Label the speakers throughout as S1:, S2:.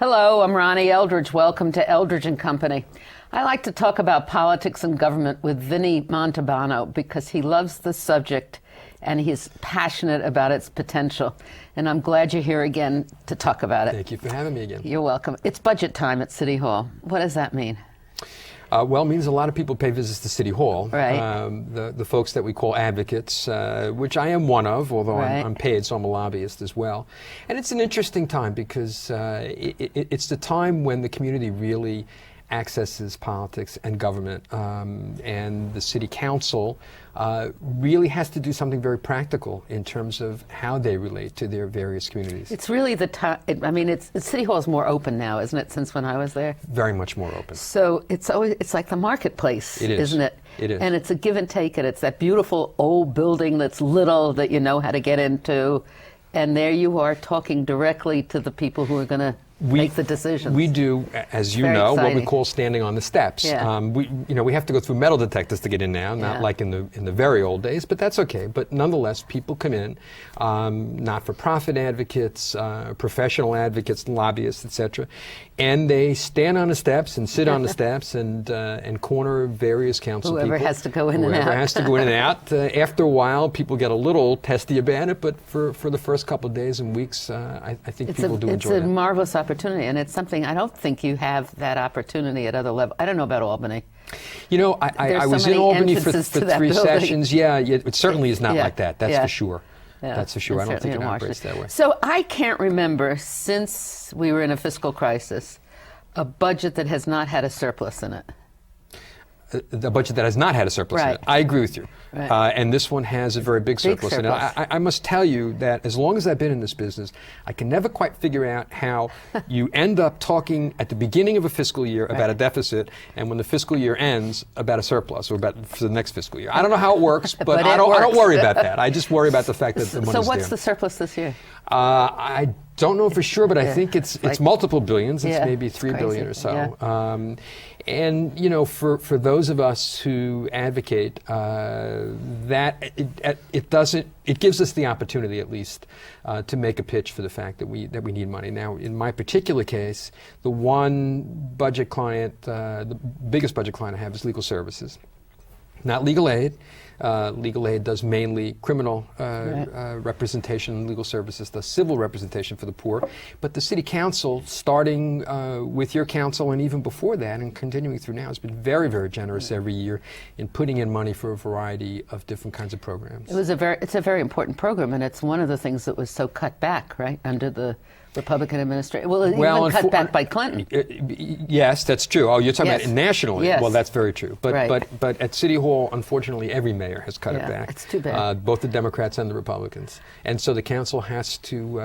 S1: Hello, I'm Ronnie Eldridge. Welcome to Eldridge and Company. I like to talk about politics and government with Vinny Montalbano because he loves the subject and he's passionate about its potential. And I'm glad you're here again to talk about it.
S2: Thank you for having me again.
S1: You're welcome. It's budget time at City Hall. What does that mean?
S2: Well, it means a lot of people pay visits to City Hall.
S1: Right.
S2: The folks that we call advocates, which I am one of, although
S1: Right.
S2: I'm paid, so I'm a lobbyist as well. And it's an interesting time because it's the time when the community really accesses politics and government, and the city council really has to do something very practical in terms of how they relate to their various communities.
S1: It's really the time. I mean, City Hall is more open now, isn't it? Since when I was there,
S2: Very much more open.
S1: so it's like the marketplace,
S2: It is.
S1: isn't it?
S2: It is.
S1: And it's a give and take, and it's that beautiful old building that's little that you know how to get into, and there you are talking directly to the people who are going to make the decisions.
S2: We do, as you
S1: very
S2: know, what we
S1: exciting.
S2: call standing on the steps.
S1: Yeah.
S2: We have to go through metal detectors to get in now, not
S1: Yeah.
S2: like in the very old days, but that's okay. But nonetheless, people come in, not-for-profit advocates, professional advocates, lobbyists, etc., and they stand on the steps and sit on the steps and corner various council
S1: Whoever
S2: people.
S1: has to go in and
S2: Whoever
S1: out.
S2: has to go in and out. After a while, people get a little testy about it, but for the first couple of days and weeks, I think people do enjoy
S1: It's
S2: it.
S1: a marvelous opportunity, and it's something I don't think you have that opportunity at other levels. I don't know about Albany.
S2: You know, I
S1: There's so
S2: was in
S1: many
S2: Albany for
S1: entrances to that
S2: 3
S1: building.
S2: sessions. Yeah, it certainly is not
S1: Yeah,
S2: like that. That's
S1: yeah.
S2: for sure.
S1: Yeah,
S2: That's for sure.
S1: and
S2: I don't think
S1: certainly
S2: it
S1: in
S2: operates
S1: Washington.
S2: that way.
S1: So I can't remember, since we were in a fiscal crisis, a budget that has not had a surplus in it.
S2: The budget that has not had a surplus in
S1: Right.
S2: it. I agree with you.
S1: Right.
S2: And this one has a very big surplus. And I must tell you that as long as I've been in this business, I can never quite figure out how you end up talking at the beginning of a fiscal year about a deficit, and when the fiscal year ends, about a surplus, or about for the next fiscal year. I don't know how it works, but
S1: But
S2: I
S1: it
S2: don't
S1: works.
S2: worry about that. I just worry about the fact that the money's
S1: So what's
S2: there.
S1: the surplus this year?
S2: I don't know for sure, but I think it's
S1: like-
S2: multiple billions. It's
S1: Yeah,
S2: maybe
S1: it's
S2: 3 billion
S1: crazy.
S2: or so. And you know, for those of us who advocate, that it gives us the opportunity at least to make a pitch for the fact that we need money. Now, in my particular case, the one budget client, the biggest budget client I have is legal services, not legal aid. Legal aid does mainly criminal representation, legal services does civil representation for the poor. But the city council, starting with your council and even before that and continuing through now, has been very, very generous every year in putting in money for a variety of different kinds of programs.
S1: It's a very important program, and it's one of the things that was so cut back, right, under the Republican administration. Well, even cut back by Clinton.
S2: Yes, that's true. Oh, you're talking
S1: Yes.
S2: about nationally.
S1: Yes.
S2: Well, that's very true. But
S1: Right.
S2: but at City Hall, unfortunately, every mayor has cut it
S1: Yeah,
S2: back.
S1: it's too bad.
S2: Both the Democrats and the Republicans, and so the council has to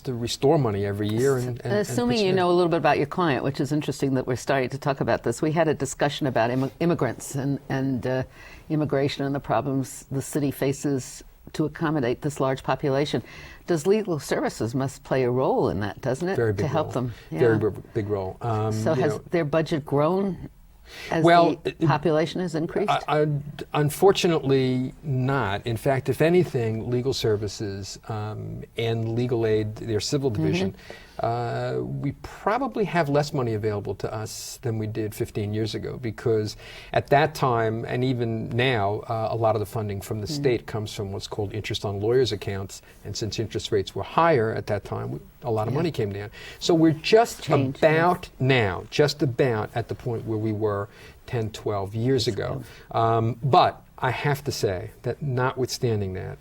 S2: restore money every year. And
S1: Assuming
S2: pitch
S1: you
S2: in.
S1: know a little bit about your client, which is interesting that we're starting to talk about this. We had a discussion about immigrants and immigration and the problems the city faces to accommodate this large population. Does legal services must play a role in that, doesn't it?
S2: Very big
S1: to help
S2: role.
S1: them. Yeah.
S2: Very big role.
S1: So has their budget grown as
S2: Well,
S1: the population has increased?
S2: Unfortunately, not. In fact, if anything, legal services and legal aid, their civil division, we probably have less money available to us than we did 15 years ago, because at that time, and even now, a lot of the funding from the state comes from what's called interest on lawyers' accounts, and since interest rates were higher at that time, a lot of money came down. So we're just about at the point where we were 10, 12 years ago. But I have to say that notwithstanding that,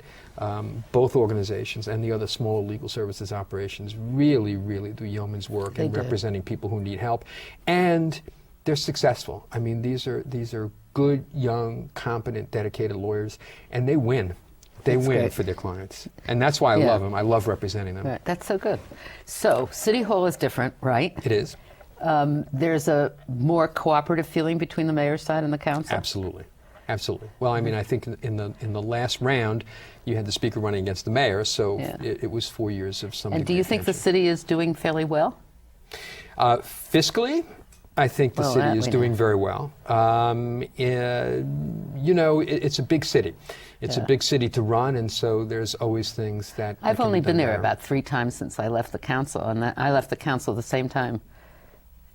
S2: both organizations and the other small legal services operations really, really do yeoman's work in representing people who need help, and they're successful. I mean, these are good, young, competent, dedicated lawyers, and they win. They win
S1: great.
S2: for their clients, and that's why I love them. I love representing them.
S1: Right. That's so good. So City Hall is different, right?
S2: It is.
S1: There's a more cooperative feeling between the mayor's side and the council?
S2: Absolutely. Absolutely. Well, I mean, I think in the last round, you had the speaker running against the mayor, so it was 4 years of some.
S1: And do you think the city is doing fairly well?
S2: Fiscally, I think the city is doing very well. You know, it's a big city. It's a big city to run, and so there's always things that
S1: I've
S2: can
S1: only
S2: be
S1: been
S2: done
S1: there
S2: better.
S1: about 3 times since I left the council, and I left the council the same time.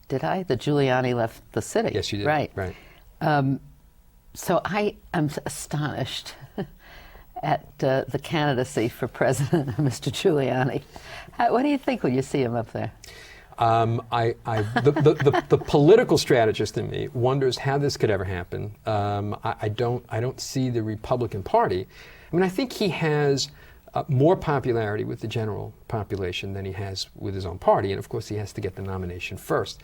S1: Did I? The Giuliani left the city.
S2: Yes, you did.
S1: Right.
S2: Right.
S1: So I am astonished at the candidacy for president of Mr. Giuliani. What do you think when you see him up there?
S2: The political strategist in me wonders how this could ever happen. I don't see the Republican Party. I mean, I think he has more popularity with the general population than he has with his own party, and of course he has to get the nomination first.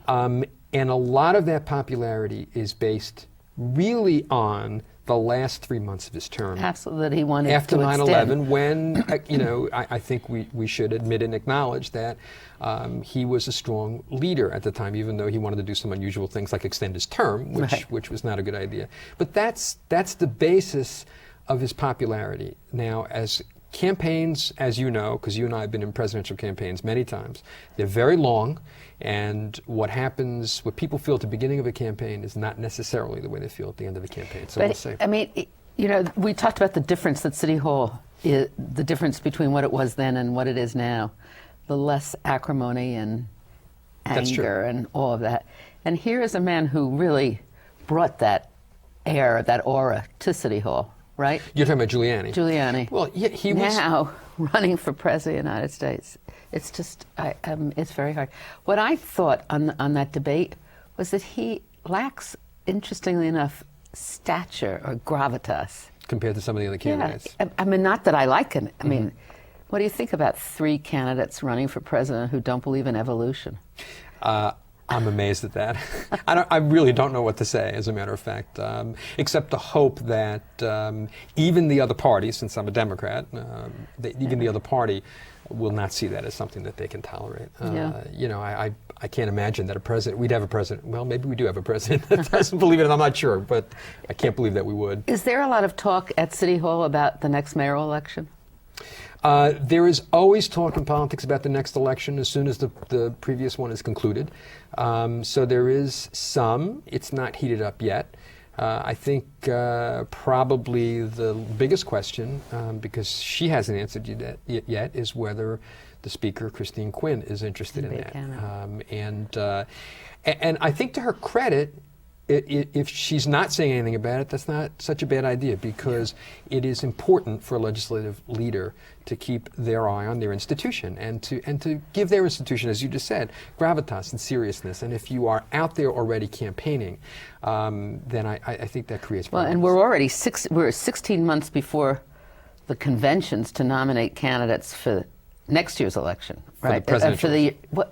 S2: And a lot of that popularity is based really on the last 3 months of his term.
S1: Absolutely, that he wanted
S2: After
S1: to
S2: 9/11, when I think we should admit and acknowledge that he was a strong leader at the time, even though he wanted to do some unusual things like extend his term, which was not a good idea. But that's the basis of his popularity. Now, as campaigns, as you know, because you and I have been in presidential campaigns many times, they're very long, and what people feel at the beginning of a campaign is not necessarily the way they feel at the end of the campaign. So we'll see.
S1: I mean, we talked about the difference that City Hall, the difference between what it was then and what it is now, the less acrimony and anger and all of that. And here is a man who really brought that air, that aura to City Hall, right?
S2: You're talking about Giuliani.
S1: Giuliani.
S2: Well, yeah, he was
S1: now running for president of the United States. It's just, it's very hard. What I thought on that debate was that he lacks, interestingly enough, stature or gravitas
S2: compared to some of the other candidates.
S1: Yeah. I mean, not that I like him. I mean, what do you think about 3 candidates running for president who don't believe in evolution?
S2: I'm amazed at that. I really don't know what to say, as a matter of fact, except to hope that even the other party, since I'm a Democrat, even the other party will not see that as something that they can tolerate. I can't imagine that we'd have a president. Well, maybe we do have a president that doesn't believe it, and I'm not sure, but I can't believe that we would.
S1: Is there a lot of talk at City Hall about the next mayoral election?
S2: There is always talk in politics about the next election as soon as the previous one is concluded. So there is some. It's not heated up yet. I think probably the biggest question, because she hasn't answered it yet, is whether the Speaker, Christine Quinn, is interested in that. And I think, to her credit, if she's not saying anything about it, that's not such a bad idea, because it is important for a legislative leader to keep their eye on their institution and to give their institution, as you just said, gravitas and seriousness. And if you are out there already campaigning, then I think that creates problems.
S1: Well, and we're already we're 16 months before the conventions to nominate candidates for next year's election, right?
S2: For the presidential.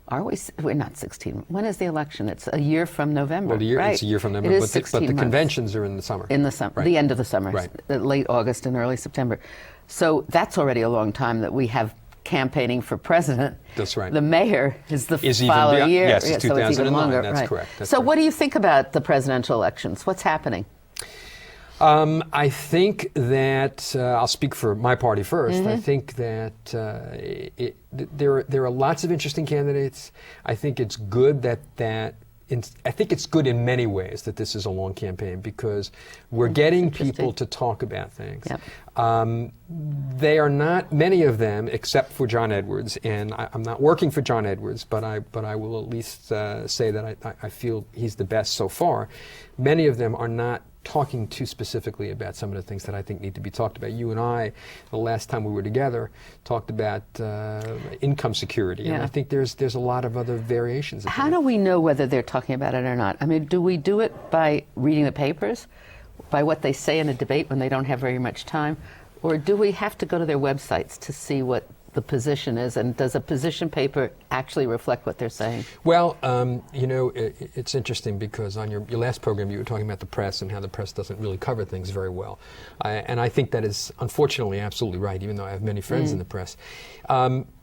S1: Are we? We're not 16. When is the election? It's a year from November.
S2: Well,
S1: right?
S2: It's a year from November,
S1: It is
S2: but the conventions are in the summer.
S1: In the summer,
S2: right.
S1: The end of the summer,
S2: right.
S1: Late August and early September. So that's already a long time that we have campaigning for president.
S2: That's right.
S1: The mayor is the following year.
S2: Yes, it's 2009.
S1: So it's even longer.
S2: That's
S1: right.
S2: correct.
S1: So what do you think about the presidential elections? What's happening?
S2: I think that I''ll speak for my party first. I think that there are lots of interesting candidates. I think it's good I think it's good in many ways that this is a long campaign, because we're getting people to talk about things. Yep. They are not, many of them, except for John Edwards, and I'm not working for John Edwards, but I will at least say that I feel he's the best so far. Many of them are not talking too specifically about some of the things that I think need to be talked about. You and I, the last time we were together, talked about income security, and I think there's a lot of other variations.
S1: How do we know whether they're talking about it or not? I mean, do we do it by reading the papers, by what they say in a debate when they don't have very much time, or do we have to go to their websites to see what the position is, and does a position paper actually reflect what they're saying?
S2: Well, it's interesting, because on your last program you were talking about the press and how the press doesn't really cover things very well. And I think that is unfortunately absolutely right, even though I have many friends in the press.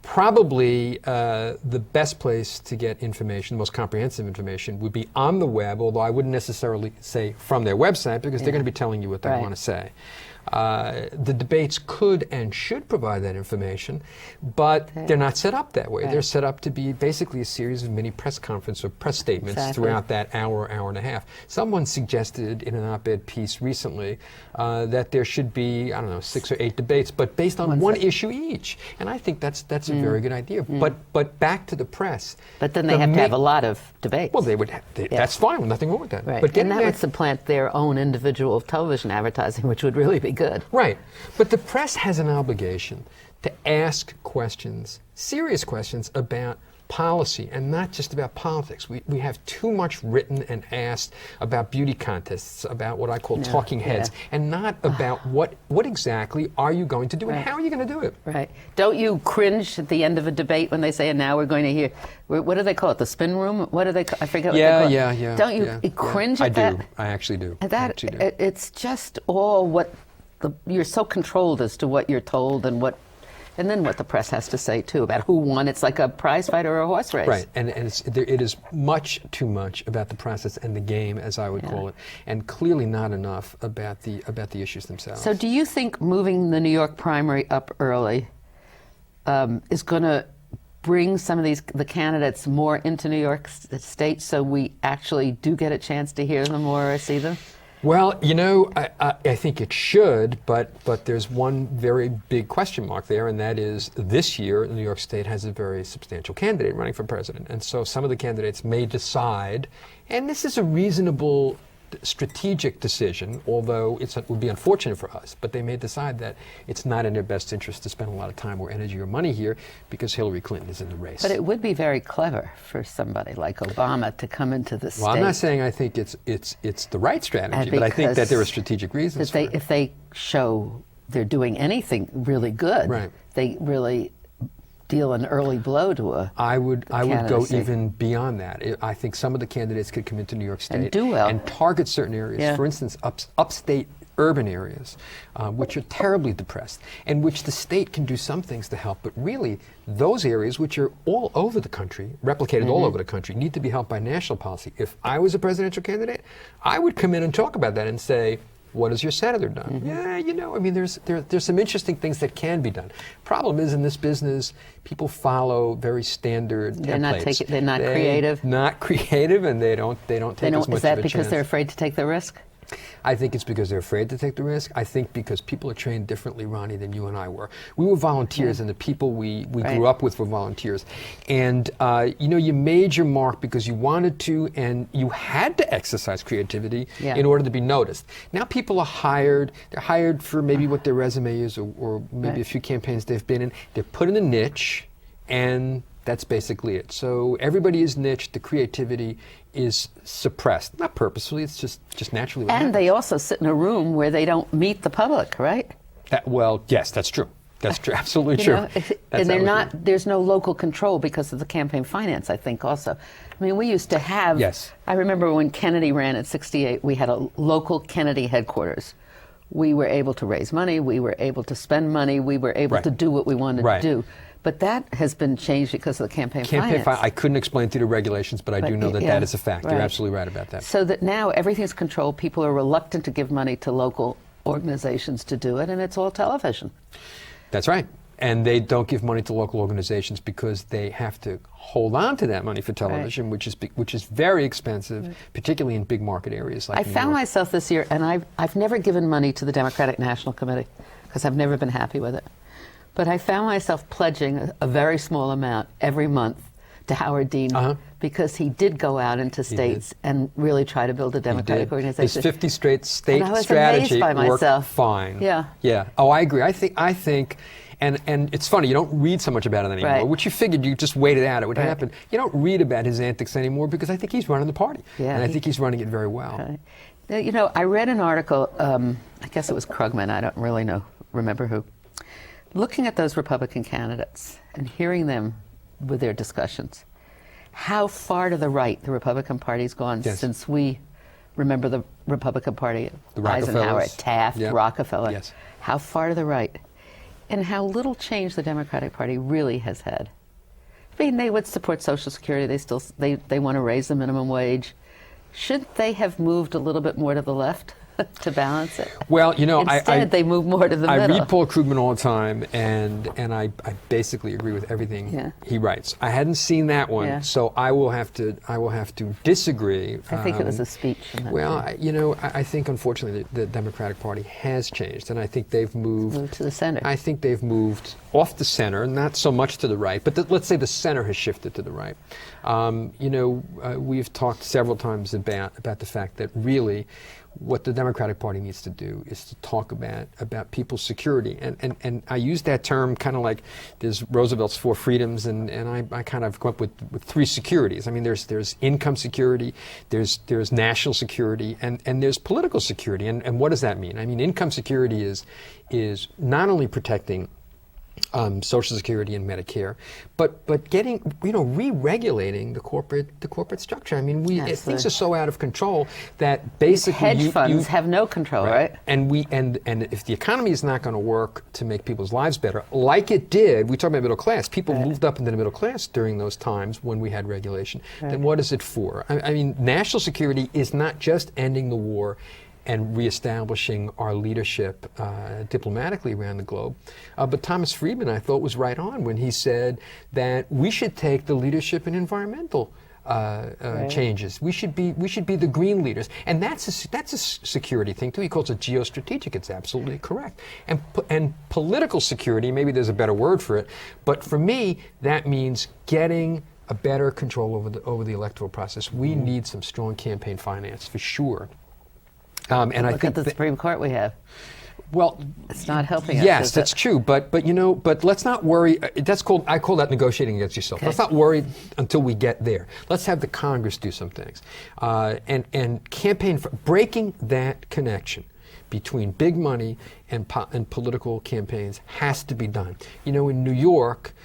S2: Probably the best place to get information, the most comprehensive information, would be on the web, although I wouldn't necessarily say from their website, because they're going to be telling you what they want to say. The debates could and should provide that information, but they're not set up that way.
S1: Right.
S2: They're set up to be basically a series of mini press conference or press statements throughout that hour, hour and a half. Someone suggested in an op-ed piece recently that there should be, I don't know, 6 or 8 debates, but based on one issue each. And I think that's a very good idea. But back to the press.
S1: But then they have to have a lot of debates.
S2: Well, they would. That's fine. Nothing wrong with that.
S1: Right.
S2: But
S1: and that would supplant their own individual television advertising, which would really be good.
S2: Right. But the press has an obligation to ask questions, serious questions about policy and not just about politics. We have too much written and asked about beauty contests, about what I call talking heads, and not about what exactly are you going to do and how are you going to do it.
S1: Right. Don't you cringe at the end of a debate when they say, and now we're going to hear, what do they call it, the spin room? What do they call, I forget what they call it.
S2: Yeah.
S1: Don't you cringe at that?
S2: I do. I actually do.
S1: It's just all what, you're so controlled as to what you're told and then what the press has to say, too, about who won. It's like a prize fight or a horse race.
S2: Right, and it is much too much about the process and the game, as I would call it, and clearly not enough about the issues themselves.
S1: So do you think moving the New York primary up early is going to bring some of the candidates more into New York State so we actually do get a chance to hear them or see them?
S2: Well, you know, I think it should, but there's one very big question mark there, and that is this year, New York State has a very substantial candidate running for president. And so some of the candidates may decide, and this is a reasonable strategic decision, although it would be unfortunate for us, but they may decide that it's not in their best interest to spend a lot of time or energy or money here because Hillary Clinton is in the race.
S1: But it would be very clever for somebody like Obama to come into the state.
S2: Well, I'm not saying I think it's the right strategy, but I think that there are strategic reasons for it.
S1: If they show they're doing anything really good, they really deal an early blow to a
S2: I would go even beyond that. I think some of the candidates could come into New York State
S1: and do well
S2: and target certain areas. For instance, upstate urban areas, which are terribly depressed, and which the state can do some things to help. But really, those areas, which are all over the country, replicated all over the country, need to be helped by national policy. If I was a presidential candidate, I would come in and talk about that and say, what has your senator done? Yeah, you know, I mean, there's some interesting things that can be done. Problem is, in this business, people follow very standard templates.
S1: They're not creative.
S2: Not creative, and they don't take as much of a chance.
S1: Is that because they're afraid to take the risk?
S2: I think it's because they're afraid to take the risk. I think because people are trained differently, Ronnie, than you and I were. We were volunteers, and the people we grew up with were volunteers. And, you know, you made your mark because you wanted to, and you had to exercise creativity in order to be noticed. Now people are hired. They're hired for maybe what their resume is or maybe a few campaigns they've been in. They're put in a niche, and that's basically it. So everybody is niched. The creativity is suppressed, not purposefully. It's just naturally what happens.
S1: They also sit in a room where they don't meet the public, right?
S2: Well, yes, that's true. That's true. Absolutely true.
S1: And they're not. There's no local control because of the campaign finance, I think. Also, I mean, we used to have.
S2: Yes.
S1: I remember when Kennedy ran at 68. We had a local Kennedy headquarters. We were able to raise money. We were able to spend money. We were able to do what we wanted to do. But that has been changed because of the campaign finance.
S2: I couldn't explain through the regulations, but I do know that that is a fact. You're absolutely right about that.
S1: So that now everything's controlled. People are reluctant to give money to local organizations to do it, and it's all television.
S2: That's right. And they don't give money to local organizations because they have to hold on to that money for television, which is very expensive, particularly in big market areas like New York.
S1: I found myself this year, and I've never given money to the Democratic National Committee because I've never been happy with it. But I found myself pledging a very small amount every month to Howard Dean because he did go out into states and really try to build a Democratic organization.
S2: His 50 state
S1: strategy
S2: worked fine. Yeah. Oh, I agree. I think, and it's funny, you don't read so much about it anymore, which you figured you just waited out, it would happen. You don't read about his antics anymore because I think he's running the party. And I think he's running it very well.
S1: You know, I read an article, I guess it was Krugman, I don't really remember who, looking at those Republican candidates and hearing them with their discussions, how far to the right the Republican Party's gone since we remember the Republican Party, Eisenhower, Taft, Rockefeller, how far to the right, and how little change the Democratic Party really has had. I mean, they would support Social Security. They want to raise the minimum wage. Shouldn't they have moved a little bit more to the left to balance it?
S2: Well, you know,
S1: Instead, they move more to the
S2: I
S1: middle.
S2: read Paul Krugman all the time, and I basically agree with everything he writes. I hadn't seen that one, so I will have to disagree.
S1: I think it was a speech. From that
S2: well, you know, I think unfortunately the Democratic Party has changed, and I think they've moved
S1: to the center.
S2: I think they've moved off the center, not so much to the right, but let's say the center has shifted to the right. You know, we've talked several times about the fact that really what the Democratic Party needs to do is to talk about people's security. And I use that term kind of like there's Roosevelt's four freedoms, and I kind of come up with three securities. I mean, there's income security, there's national security, and there's political security. And what does that mean? I mean, income security is not only protecting Social Security and Medicare, but getting, you know, re-regulating the corporate structure. I mean, things are so out of control that basically
S1: hedge funds have no control, right?
S2: And if the economy is not going to work to make people's lives better, like it did, we talk about middle class. People moved up into the middle class during those times when we had regulation. Then what is it for? I mean, national security is not just ending the war and reestablishing our leadership diplomatically around the globe. But Thomas Friedman, I thought, was right on when he said that we should take the leadership in environmental changes. We should be the green leaders, and that's a security thing too. He calls it geostrategic. It's absolutely correct. And political security, maybe there's a better word for it, but for me that means getting a better control over the electoral process. We need some strong campaign finance for sure. And I think
S1: at the Supreme Court we have.
S2: Well,
S1: it's not helping us.
S2: Yes, that's true. But you know, let's not worry. I call that negotiating against yourself. Okay. Let's not worry until we get there. Let's have the Congress do some things, and campaign for breaking that connection between big money and political campaigns has to be done. You know, in New York.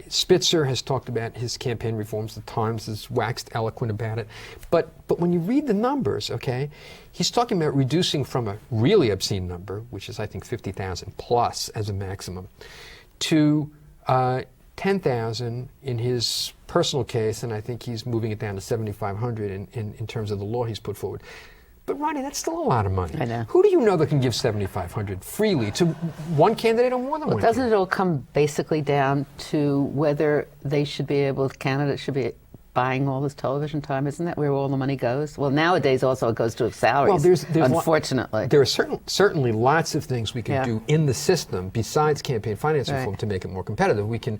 S2: Spitzer has talked about his campaign reforms. The Times has waxed eloquent about it. But when you read the numbers, okay, he's talking about reducing from a really obscene number, which is I think 50,000 plus as a maximum, to 10,000 in his personal case, and I think he's moving it down to 7,500 in terms of the law he's put forward. But Ronnie, that's still a lot of money.
S1: I know.
S2: Who do you know that can give $7,500 freely to one candidate or more than one?
S1: Doesn't it all come basically down to whether candidates should be buying all this television time? Isn't that where all the money goes? Well, nowadays also it goes to salaries. Well, there's unfortunately.
S2: There are certainly lots of things we can do in the system besides campaign finance reform to make it more competitive. We can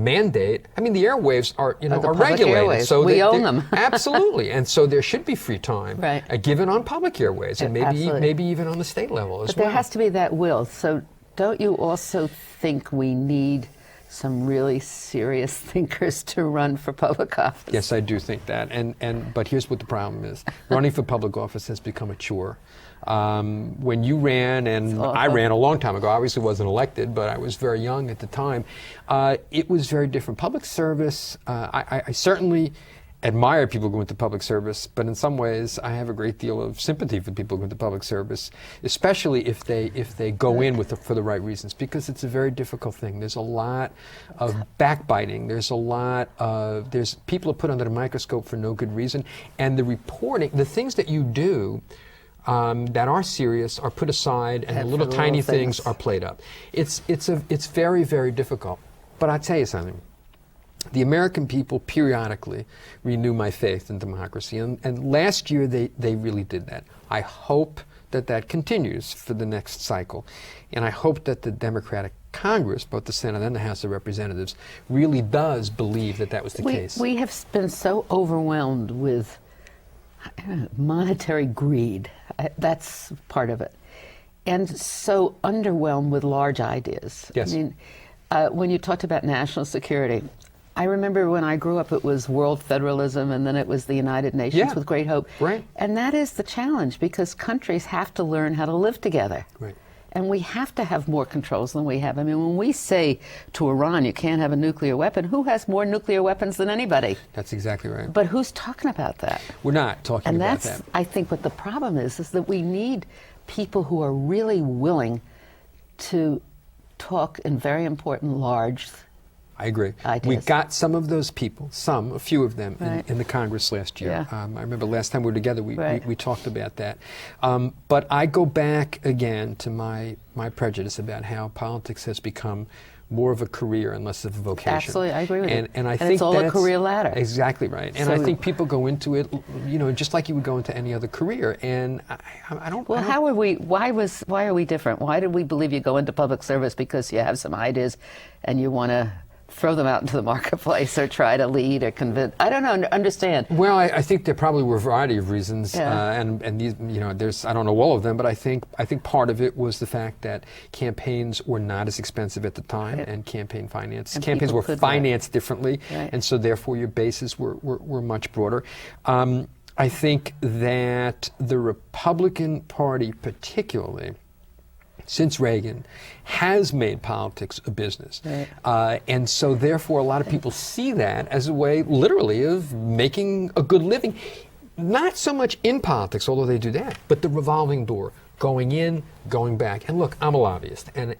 S2: mandate. I mean, the airwaves are regulated,
S1: airwaves.
S2: so
S1: we own them.
S2: Absolutely, and so there should be free time given on public airways, and maybe even on the state level as well.
S1: But there has to be that will. So don't you also think we need some really serious thinkers to run for public office?
S2: Yes, I do think that. But here's what the problem is. Running for public office has become a chore. When you ran, and I ran a long time ago, I obviously wasn't elected, but I was very young at the time, it was very different. Public service, I certainly admire people going to public service, but in some ways I have a great deal of sympathy for people going to public service, especially if they go in for the right reasons, because it's a very difficult thing. There's a lot of backbiting. There's people are put under the microscope for no good reason, and the reporting, the things that you do that are serious are put aside, and the little tiny things are played up. It's very, very difficult. But I'll tell you something. The American people periodically renew my faith in democracy, and last year they really did that. I hope that continues for the next cycle, and I hope that the Democratic Congress, both the Senate and the House of Representatives, really does believe that was the case.
S1: We have been so overwhelmed with monetary greed. That's part of it, and so underwhelmed with large ideas.
S2: Yes.
S1: I mean, when you talked about national security, I remember when I grew up, it was world federalism, and then it was the United Nations with great hope.
S2: Right.
S1: And that is the challenge, because countries have to learn how to live together.
S2: Right.
S1: And we have to have more controls than we have. I mean, when we say to Iran, you can't have a nuclear weapon, who has more nuclear weapons than anybody?
S2: That's exactly right.
S1: But who's talking about that?
S2: We're not talking about that.
S1: And that's, I think, what the problem is that we need people who are really willing to talk in very important, large
S2: I agree.
S1: ideas.
S2: We got some of those people, a few of them,
S1: Right.
S2: in the Congress last year.
S1: Yeah.
S2: I remember last time we were together,
S1: Right.
S2: we talked about that. But I go back again to my prejudice about how politics has become more of a career and less of a vocation.
S1: Absolutely, I agree with you.
S2: And I
S1: And
S2: think
S1: it's all a
S2: that's
S1: career ladder.
S2: Exactly right. And
S1: So
S2: I think people go into it, just like you would go into any other career. And I don't.
S1: Well, how are we? Why are we different? Why did we believe you go into public service because you have some ideas, and you want to throw them out into the marketplace or try to lead or convince? I don't know. Understand?
S2: Well, I think there probably were a variety of reasons,
S1: Yeah.
S2: and these, there's, I don't know all of them, but I think part of it was the fact that campaigns were not as expensive at the time,
S1: Right.
S2: and campaigns
S1: people
S2: were
S1: could
S2: financed differently,
S1: Right.
S2: and so therefore your bases were much broader. I think that the Republican Party, particularly since Reagan, has made politics a business.
S1: Right.
S2: And so therefore a lot of people see that as a way, literally, of making a good living. Not so much in politics, although they do that, but the revolving door. Going in, going back. And look, I'm a lobbyist, and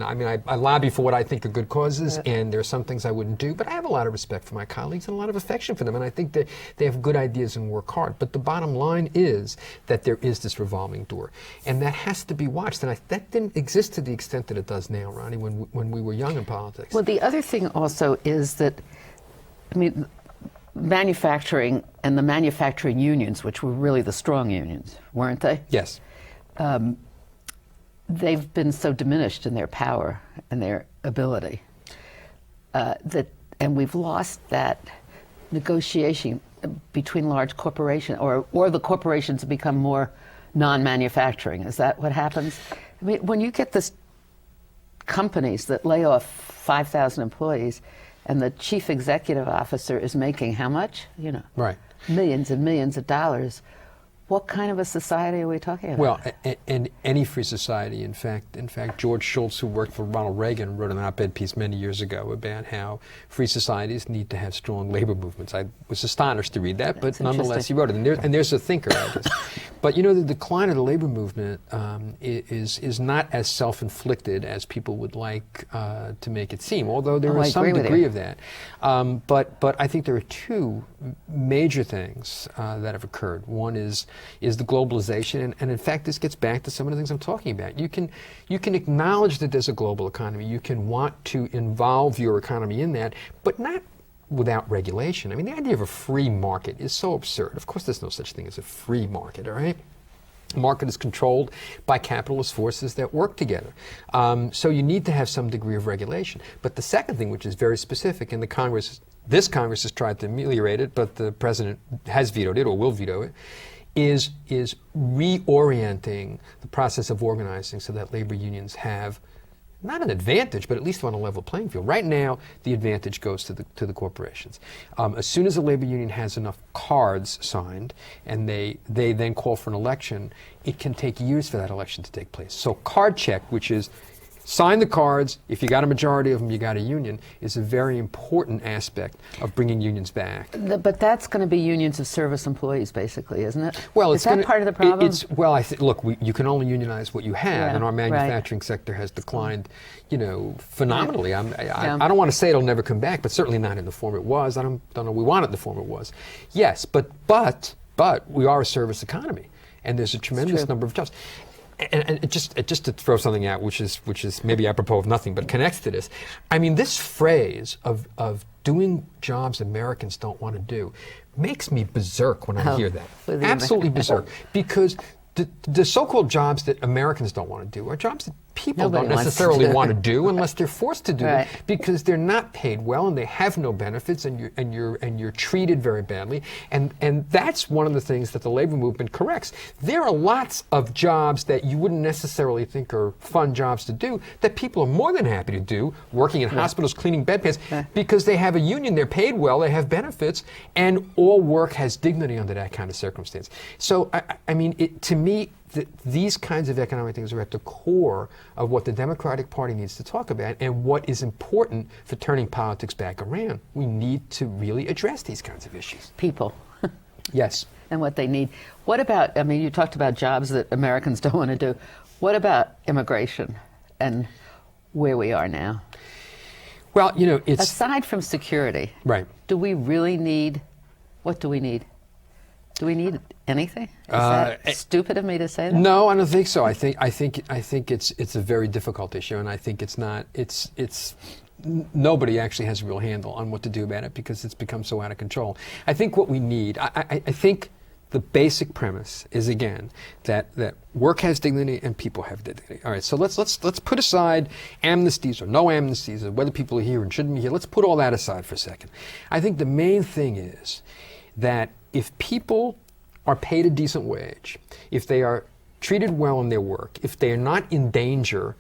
S2: I mean, I lobby for what I think are good causes, and there are some things I wouldn't do, but I have a lot of respect for my colleagues and a lot of affection for them, and I think that they have good ideas and work hard. But the bottom line is that there is this revolving door, and that has to be watched, and that didn't exist to the extent that it does now, Ronnie, when we were young in politics.
S1: Well, the other thing also is that, I mean, manufacturing and the manufacturing unions, which were really the strong unions, weren't they?
S2: Yes.
S1: They've been so diminished in their power and their ability and we've lost that negotiation between large corporations, or the corporations have become more non-manufacturing. Is that what happens? I mean, when you get this companies that lay off 5,000 employees, and the chief executive officer is making how much?
S2: Right.
S1: Millions and millions of dollars. What kind of a society are we talking about?
S2: Well, in any free society, in fact, George Shultz, who worked for Ronald Reagan, wrote an op-ed piece many years ago about how free societies need to have strong labor movements. I was astonished to read that, but nonetheless he wrote it. And there's a thinker, I guess. But the decline of the labor movement is not as self-inflicted as people would like to make it seem, although there is some degree of that. But I think there are two major things that have occurred. One is the globalization, and in fact this gets back to some of the things I'm talking about. You can acknowledge that there's a global economy. You can want to involve your economy in that, but not without regulation. I mean, the idea of a free market is so absurd. Of course there's no such thing as a free market, all right? The market is controlled by capitalist forces that work together. So you need to have some degree of regulation. But the second thing, which is very specific, and this Congress has tried to ameliorate it, but the president has vetoed it or will veto it, is reorienting the process of organizing so that labor unions have not an advantage, but at least on a level playing field. Right now, the advantage goes to the corporations. As soon as a labor union has enough cards signed, and they then call for an election, it can take years for that election to take place. So card check, which is sign the cards, if you got a majority of them, you got a union, is a very important aspect of bringing unions back.
S1: But that's going to be unions of service employees, basically, isn't it?
S2: Well,
S1: is that part of the problem?
S2: Look, you can only unionize what you have, and our manufacturing sector has declined, phenomenally. I don't want to say it'll never come back, but certainly not in the form it was. I don't know we want it in the form it was. Yes, but we are a service economy, and there's a tremendous number of jobs. And just to throw something out, which is maybe apropos of nothing, but connects to this. I mean, this phrase of doing jobs Americans don't want to do makes me berserk when I hear that. Absolutely berserk. Because the so-called jobs that Americans don't want to do are jobs that people don't necessarily want to do unless they're forced to do it, because they're not paid well and they have no benefits, and you're treated very badly. And that's one of the things that the labor movement corrects. There are lots of jobs that you wouldn't necessarily think are fun jobs to do that people are more than happy to do, working in hospitals, cleaning bedpans, because they have a union, they're paid well, they have benefits, and all work has dignity under that kind of circumstance. So, I mean, to me, these kinds of economic things are at the core of what the Democratic Party needs to talk about, and what is important for turning politics back around. We need to really address these kinds of issues.
S1: People.
S2: Yes.
S1: And what they need. What about, I mean, you talked about jobs that Americans don't want to do. What about immigration and where we are now?
S2: Well, you know, it's
S1: Aside from security,
S2: right.
S1: do we really need, what do we need? Do we need anything? Is that stupid of me to say that?
S2: No, I don't think so. I think it's a very difficult issue, and I think it's not. Nobody actually has a real handle on what to do about it because it's become so out of control. I think what we need. I think the basic premise is again that work has dignity and people have dignity. All right. So let's put aside amnesties or no amnesties or whether people are here and shouldn't be here. Let's put all that aside for a second. I think the main thing is that if people are paid a decent wage, if they are treated well in their work, if they are not in danger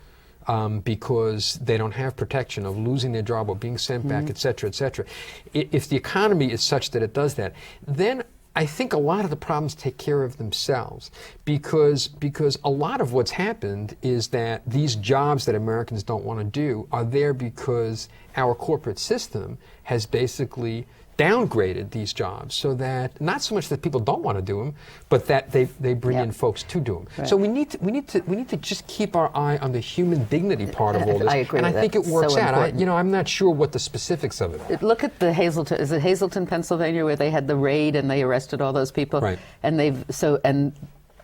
S2: because they don't have protection of losing their job or being sent back, et cetera, if the economy is such that it does that, then I think a lot of the problems take care of themselves because a lot of what's happened is that these jobs that Americans don't want to do are there because our corporate system has basically downgraded these jobs so that not so much that people don't want to do them, but that they bring in folks to do them. Right. So we need to just keep our eye on the human dignity part of all this.
S1: I agree.
S2: And I think it works
S1: so
S2: out. I'm not sure what the specifics of it are.
S1: Look at the Hazleton. Is it Hazleton, Pennsylvania, where they had the raid and they arrested all those people?
S2: Right.
S1: And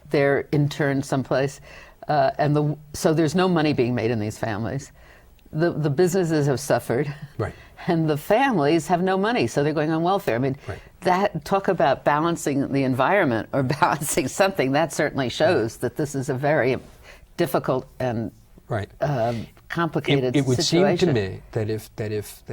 S1: they're interned someplace, so there's no money being made in these families. The businesses have suffered.
S2: Right.
S1: And the families have no money, so they're going on welfare. I mean, talk about balancing the environment or balancing something, that certainly shows that this is a very difficult and complicated situation.
S2: It would seem to me that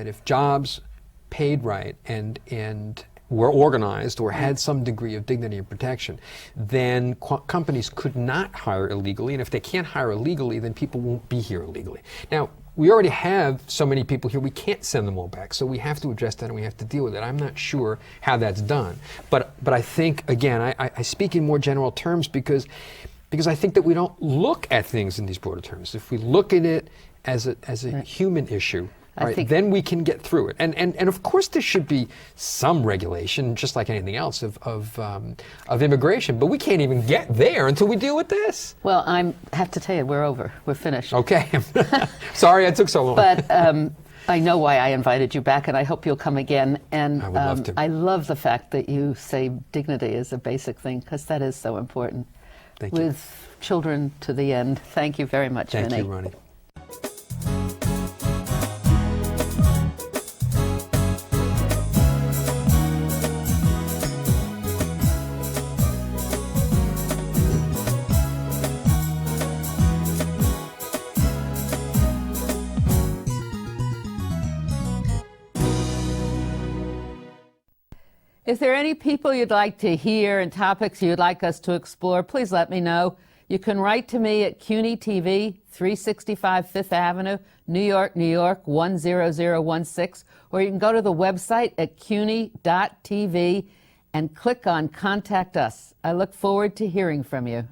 S2: if jobs paid right and were organized or had some degree of dignity and protection, then companies could not hire illegally, and if they can't hire illegally, then people won't be here illegally. Now, we already have so many people here, we can't send them all back, so we have to address that and we have to deal with it. I'm not sure how that's done. But I think, again, I speak in more general terms because I think that we don't look at things in these broader terms. If we look at it as a human issue, then we can get through it. And of course there should be some regulation, just like anything else, of immigration. But we can't even get there until we deal with this.
S1: Well, I have to tell you, we're over. We're finished.
S2: Okay. Sorry I took so long.
S1: But I know why I invited you back, and I hope you'll come again. And
S2: I would love to.
S1: I love the fact that you say dignity is a basic thing, because that is so important.
S2: Thank you.
S1: With children to the end. Thank you very much, Vinny.
S2: Thank you, Ronnie.
S1: If there are any people you'd like to hear and topics you'd like us to explore, please let me know. You can write to me at CUNY TV, 365 Fifth Avenue, New York, New York, 10016, or you can go to the website at cuny.tv and click on Contact Us. I look forward to hearing from you.